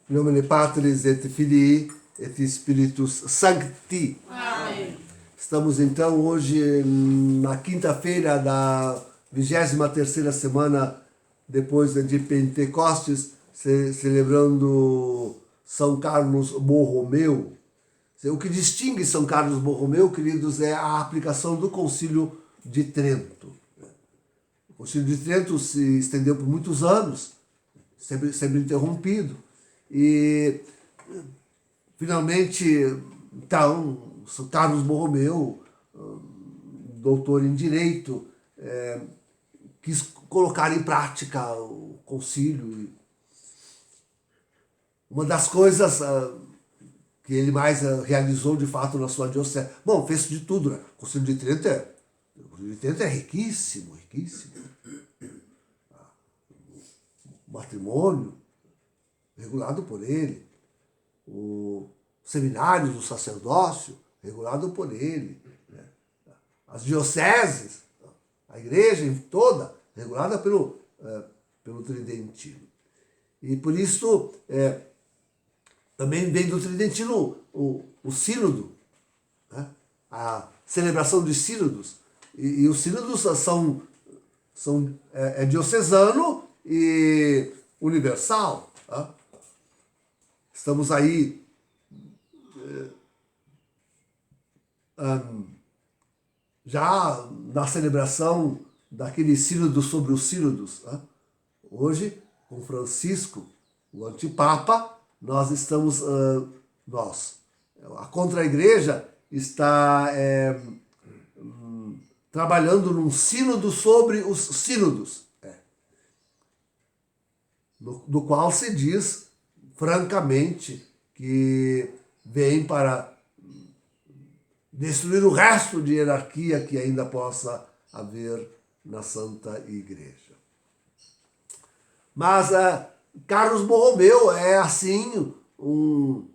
In nomine Patris et Filii et Spiritus Sancti. Amém. Estamos então hoje na quinta-feira da 23ª semana depois de Pentecostes, celebrando São Carlos Borromeu. O que distingue São Carlos Borromeu, queridos, é a aplicação do Concílio de Trento. O Concílio de Trento se estendeu por muitos anos, sempre interrompido, e finalmente, então, São Carlos Borromeu, doutor em Direito, quis colocar em prática o concílio. Uma das coisas que ele mais realizou de fato na sua diocese, bom, fez de tudo, né? O Concílio de Trento é riquíssimo, riquíssimo. O matrimônio regulado por ele, o seminário do sacerdócio regulado por ele, né? As dioceses, a igreja toda regulada pelo Tridentino. E por isso também vem do Tridentino o sínodo, né? A celebração de sínodos. E os sínodos são diocesano e universal. Tá? Estamos aí já na celebração daquele sínodo sobre os sínodos. Tá? Hoje, com Francisco, o antipapa, nós estamos, a contra-igreja está trabalhando num sínodo sobre os sínodos, do qual se diz francamente que vem para destruir o resto de hierarquia que ainda possa haver na Santa Igreja. Mas Carlos Borromeu é assim um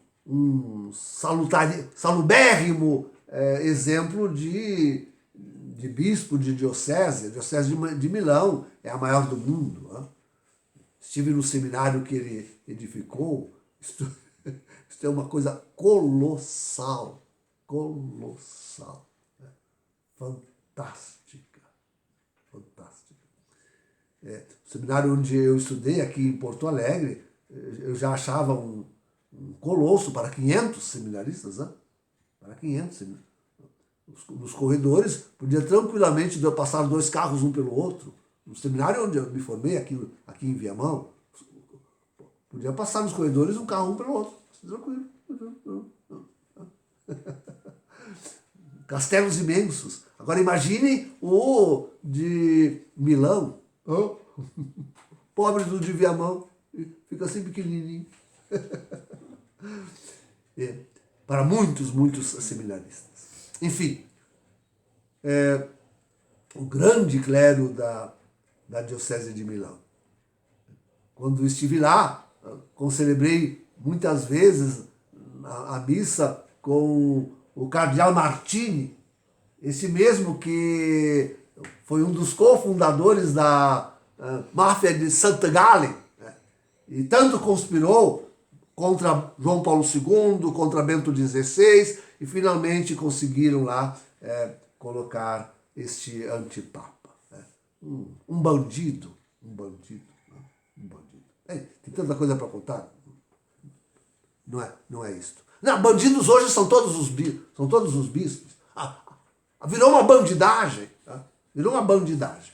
salubérrimo exemplo de bispo de diocese. A diocese de Milão é a maior do mundo. Né? Estive no seminário que ele edificou. Isto é uma coisa colossal. Colossal. Né? Fantástica. Fantástica. O seminário onde eu estudei, aqui em Porto Alegre, eu já achava um colosso para 500 seminaristas. Né? Para 500 seminaristas. Nos corredores, podia tranquilamente passar 2 carros um pelo outro. No seminário onde eu me formei, aqui em Viamão, podia passar nos corredores um carro um pelo outro. Tranquilo. Castelos imensos. Agora imagine o de Milão. Oh. Pobre do de Viamão. Fica assim pequenininho. Para muitos seminaristas. Enfim, o grande clero da Diocese de Milão. Quando estive lá, concelebrei muitas vezes a missa com o cardeal Martini, esse mesmo que foi um dos cofundadores da máfia de Santa Gallen, né? E tanto conspirou contra João Paulo II, contra Bento XVI, e finalmente conseguiram lá colocar este antipapa. Né? Um bandido. Tem tanta coisa para contar. Não é isto. Não, bandidos hoje são todos os bispos. Virou uma bandidagem. Tá? Virou uma bandidagem.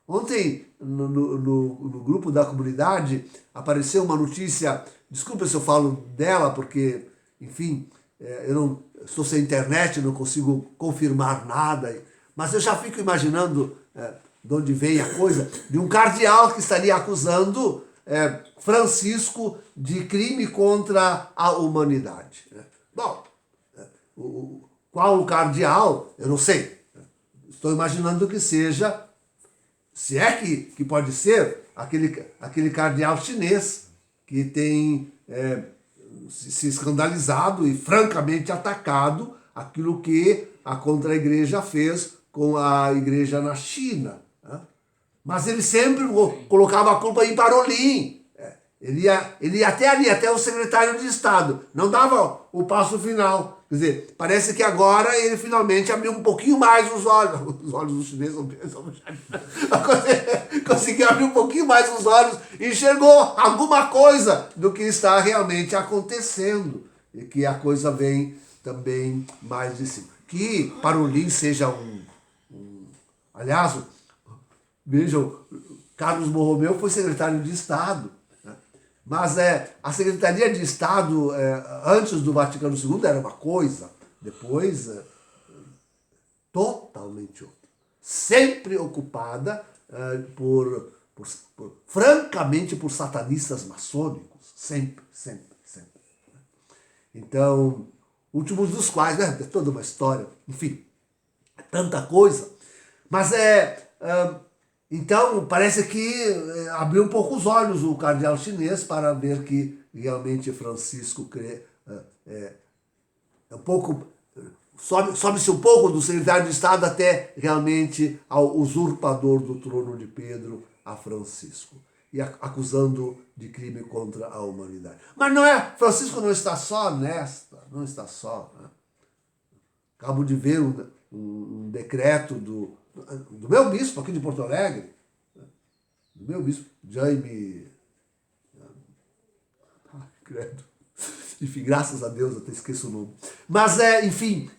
Ontem, no grupo da comunidade, apareceu uma notícia, desculpa se eu falo dela, porque, enfim, eu não estou sem internet, não consigo confirmar nada, mas eu já fico imaginando de onde vem a coisa, de um cardeal que estaria acusando Francisco de crime contra a humanidade. Bom, qual o cardeal? Eu não sei. Estou imaginando que seja, se é que pode ser, aquele cardeal chinês que tem se escandalizado e francamente atacado aquilo que a contra-igreja fez com a igreja na China. Né? Mas ele sempre colocava a culpa em Parolin. Ele ia até ali, até o secretário de Estado. Não dava o passo final. Quer dizer, parece que agora ele finalmente abriu um pouquinho mais os olhos. Os olhos dos chineses conseguiu abrir um pouquinho mais os olhos e enxergou alguma coisa do que está realmente acontecendo. E que a coisa vem também mais de cima. Que Parolin seja aliás, vejam, Carlos Borromeu foi secretário de Estado. Mas a Secretaria de Estado, antes do Vaticano II, era uma coisa, depois totalmente outra. Sempre ocupada francamente, por satanistas maçônicos. Sempre, sempre, sempre. Então, últimos dos quais, é toda uma história, enfim, tanta coisa. Mas então, parece que abriu um pouco os olhos o cardeal chinês para ver que realmente Francisco um pouco sobe-se um pouco do secretário de Estado até realmente ao usurpador do trono de Pedro, a Francisco, e acusando de crime contra a humanidade. Mas Francisco não está só nesta, não está só. Né? Acabo de ver um decreto do meu bispo aqui de Porto Alegre, do meu bispo, Jaime, credo, enfim, graças a Deus, até esqueço o nome, mas enfim,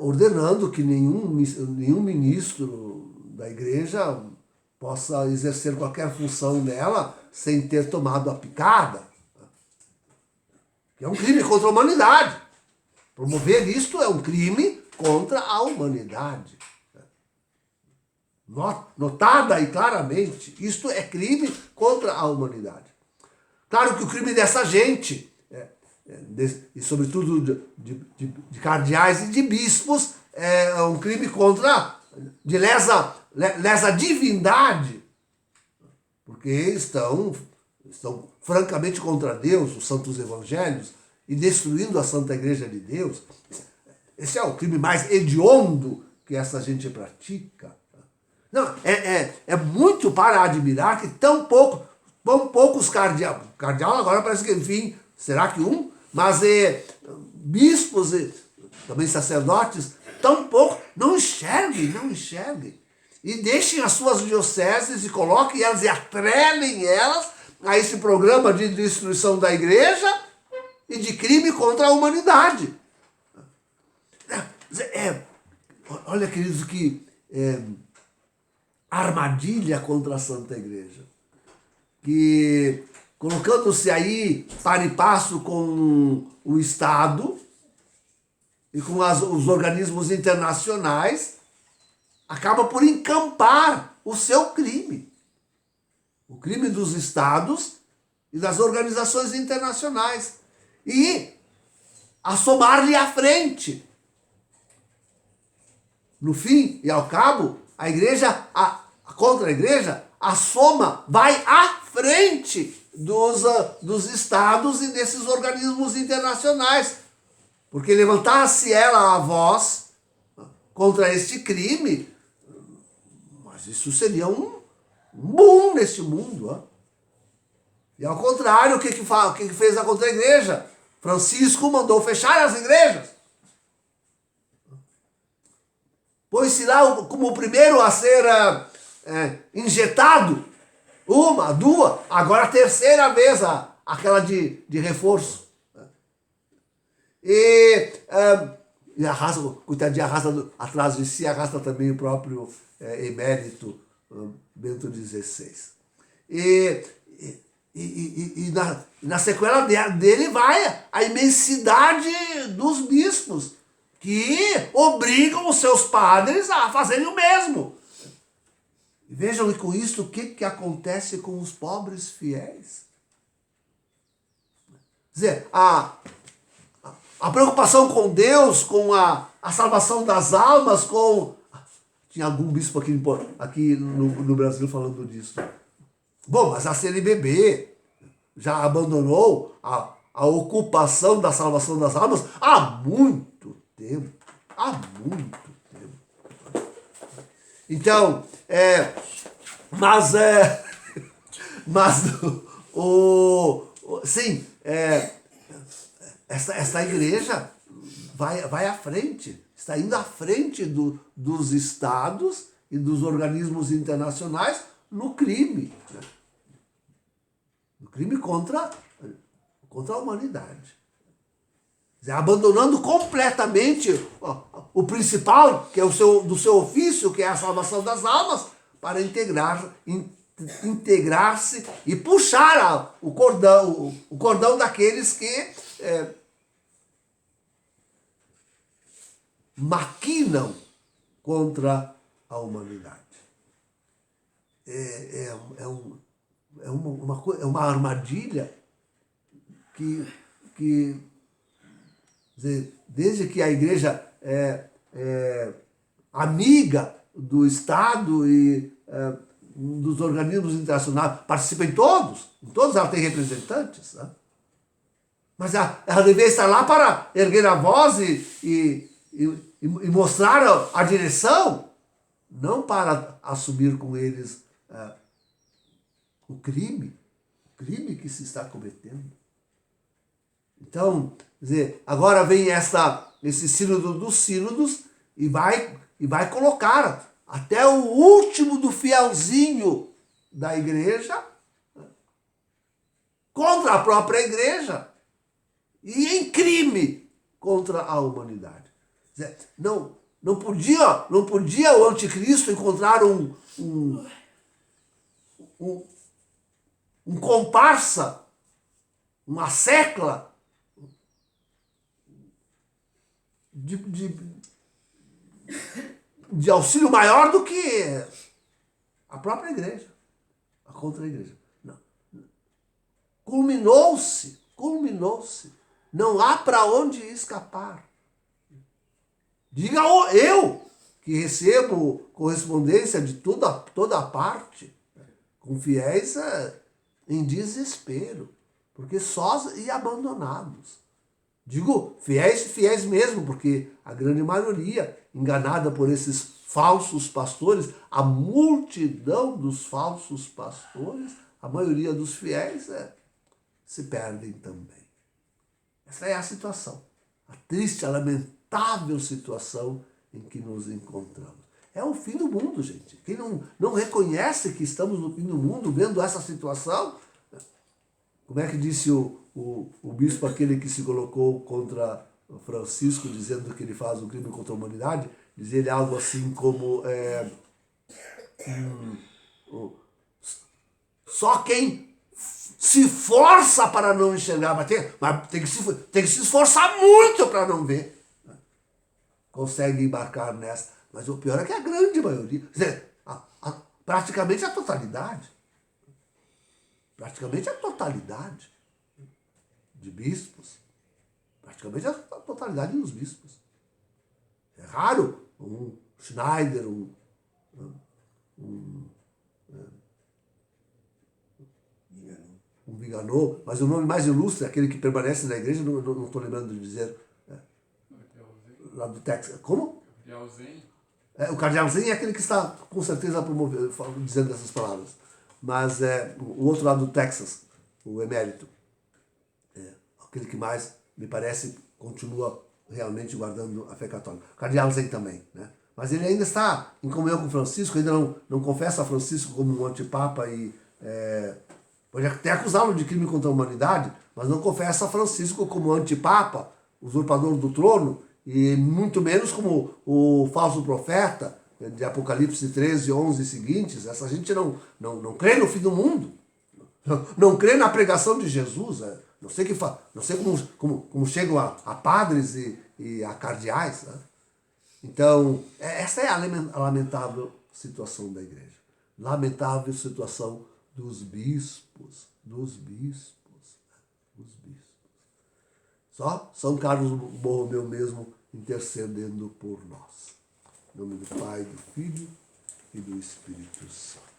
ordenando que nenhum ministro da igreja possa exercer qualquer função nela sem ter tomado a picada, que é um crime contra a humanidade. Promover isto é um crime contra a humanidade. Notada e claramente, isto é crime contra a humanidade. Claro que o crime dessa gente, e sobretudo de cardeais e de bispos, é um crime de lesa divindade, porque estão francamente contra Deus, os santos evangelhos, e destruindo a Santa Igreja de Deus. Esse é o crime mais hediondo que essa gente pratica. Não, é muito para admirar que tão poucos cardeais, cardeal agora parece que, enfim, será que mas bispos e também sacerdotes, tão pouco, não enxerguem. E deixem as suas dioceses e coloquem elas e atrelem elas a esse programa de destruição da igreja e de crime contra a humanidade. Olha, queridos, que armadilha contra a Santa Igreja, que colocando-se aí para e passo com o Estado e com os organismos internacionais, acaba por encampar o seu crime. O crime dos Estados e das organizações internacionais. E assomar-lhe à frente. No fim e ao cabo, a igreja, contra a igreja, vai à frente dos estados e desses organismos internacionais. Porque levantasse ela a voz contra este crime, mas isso seria um boom neste mundo. Ó. E ao contrário, o que fez a contra-igreja? Francisco mandou fechar as igrejas. Pôs-se lá como o primeiro a ser injetado, uma, duas, agora a terceira vez, aquela de reforço. E arrasta, coitadinho, arrasta atrás de si, arrasta também o próprio emérito Bento XVI. E na sequela dele vai a imensidade dos bispos, que obrigam os seus padres a fazerem o mesmo. E vejam com isso o que acontece com os pobres fiéis. Quer dizer, a preocupação com Deus, com a salvação das almas, tinha algum bispo aqui no Brasil falando disso. Bom, mas a CNBB já abandonou a ocupação da salvação das almas há muito tempo. Há muito tempo. Então, mas Sim, esta igreja vai à frente, está indo à frente dos estados e dos organismos internacionais no crime, né? No crime contra a humanidade. Quer dizer, abandonando completamente o principal, que é do seu ofício, que é a salvação das almas, para integrar-se e puxar o cordão daqueles que maquinam contra a humanidade. É uma armadilha que desde que a igreja é amiga do Estado e dos organismos internacionais, participa em todos ela tem representantes, né? Mas ela deveria estar lá para erguer a voz e mostrar a direção, não para assumir com eles o crime que se está cometendo. Então, quer dizer, agora vem esse sínodo dos sínodos e vai colocar até o último do fielzinho da igreja contra a própria igreja e em crime contra a humanidade. Quer dizer, não podia o anticristo encontrar um comparsa, uma secla de auxílio maior do que a própria igreja, a contra-igreja. Não. Culminou-se. Não há para onde escapar. Diga eu, que recebo correspondência de toda a parte, com fiéis em desespero, porque sós e abandonados. Digo fiéis mesmo, porque a grande maioria, enganada por esses falsos pastores, a multidão dos falsos pastores, a maioria dos fiéis se perdem também. Essa é a situação, a triste, a lamentável situação em que nos encontramos. É o fim do mundo, gente. Quem não reconhece que estamos no fim do mundo, vendo essa situação, como é que disse o bispo, aquele que se colocou contra Francisco, dizendo que ele faz um crime contra a humanidade, diz ele algo assim como só quem se força para não enxergar, mas tem que se esforçar muito para não ver, né? Consegue embarcar nessa. Mas o pior é que a grande maioria, quer dizer, praticamente a totalidade de bispos, praticamente a totalidade dos bispos. É raro um Schneider, um Viganò, mas o nome mais ilustre, aquele que permanece na igreja, não estou lembrando de dizer, lá do Texas. Como? O cardeal Zen é aquele que está, com certeza, dizendo essas palavras. Mas o outro lado do Texas, o emérito, aquele que mais, me parece, continua realmente guardando a fé católica. O cardeal Zen também, né? Mas ele ainda está em comunhão com Francisco, ainda não confessa a Francisco como um antipapa e pode até acusá-lo de crime contra a humanidade, mas não confessa a Francisco como antipapa, usurpador do trono, e muito menos como o falso profeta de Apocalipse 13, 11 e seguintes. Essa gente não crê no fim do mundo, não crê na pregação de Jesus. Não sei como chegam a padres e a cardeais, né? Então, essa é a lamentável situação da igreja. Lamentável situação dos bispos. Só São Carlos Borromeu mesmo intercedendo por nós. Em nome do Pai, do Filho e do Espírito Santo.